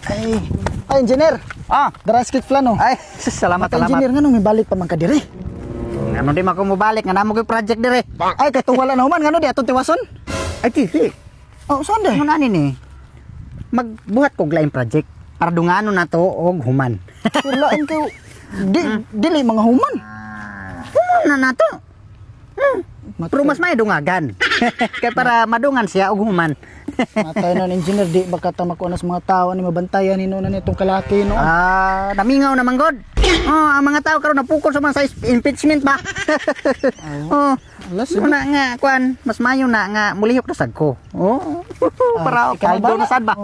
Ay, engineer. Dara skit plano. Ay, salamat, salamat. Engineer nga nung may balik pa man ka diri. Ngano di mako mobalik nga namo koy project dire. Ay, kay tungwala na human ngano di atong tiwason. Ay, titi. Oh, saan de? Ano na ni? Magbuhat kog lain project para dungano na to og human. Lain kayo. Dili mga human. Human na to. Pero mas may dungagan. Kay para madungan siya og human. Matay na engineer di baka ta makuha sa mga tao ni mabantayan nino na nitong kalaki no. Namingaw naman god. Ang mga tao karon napukol sa mga sa impeachment ba. Una nga kwan, mas mayo na nga mulihok na sad ko. Para kaldo na sad ba.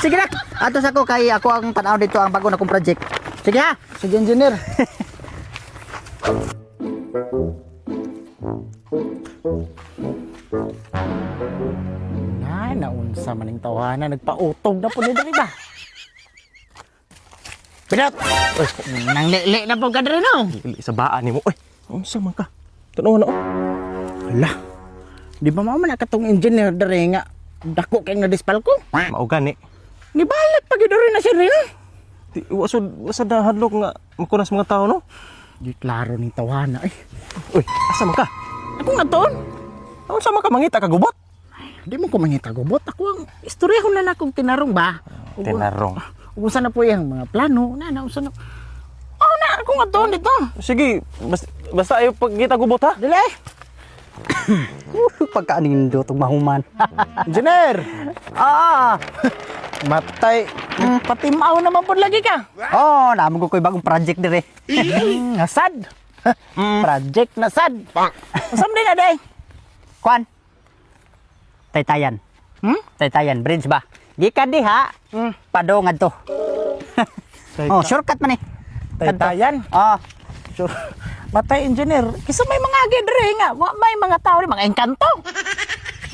Sige na. Ato sa ko kay ako ang tanaw dito ang bago na kong project. Sige ha. Sige engineer. Naunsa maning tawanan nagpautog na pud diri ba. Pinat. Nang lele na po ka diri no. Lili sa baan nimo. Oy, unsa man ka? Tuno na. Hala. Di ba mao man katong engineer diri nga dako kay nga dispal ko? Mao gani. Nibalik pa gyud diri na si Rin. Di wasad na hadlok nga makunas mga tao no. Di klaro ning tawana ay. Uy, asa man ka? Ako nga ton. Unsa man ka mangita ka gubot? Di mo ko mangita gubot. Ako ang istoryahon na nakong tinarong ba? Tinarong. Unsa na po yung mga plano na unsa na. Oh na ako nga ton dito. Sige, basta ayo pagkita gubot ha. Dili. Pagkaanin do tong mahuman. Engineer. Ah. Matay. Patimaw naman po lagi ka. Namo ko koy bagong project dire. Nasad. Project nasad. Usam din na day. Kwan. Taytayan. Taytayan bridge ba? Gikan diha. Padong adto. Shortcut man eh. Taytayan. Sure. Matay engineer. Kisa may mga agedre nga. May mga tao rin, mga engkanto.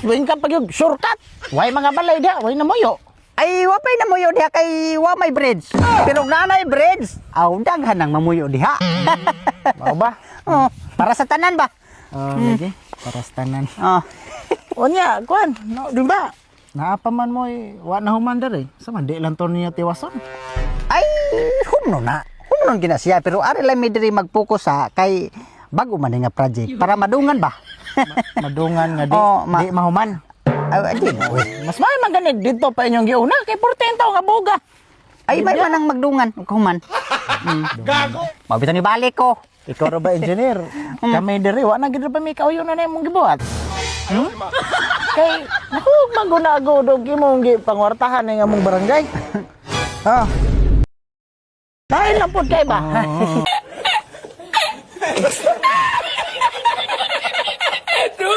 Suwing ka pag yung shortcut. Way mga balay dia. Way na moyo. Ay, wapay na muyo diha kay wa may bridge. Pero nanay bridge, daghan nang mamuyo diha. Mao ba? Para sa tanan ba? Lagi. Para sa tanan. Onya, kuan. No, di ba? Naapa man mo wa na human dere. Sama di lang to niya tiwason. Ay, humno na. Humnon gina siya pero ari lang mi diri mag-focus kay bago man nga project para madungan ba. Madungan nga di, di mahuman. Ay, di na. Mas may maganid dito pa inyong giuna kay 14 taon nga buga. Ay, may manang magdungan human. Gago. Mabitan ni balik ko. Ikaw ra ba engineer? Kami diri wa na gid pa mi kauyo na imong gibuhat. Kay naku magunago dog imong gi pangwartahan nga among barangay. Dahil lang po kayo ba? Ito.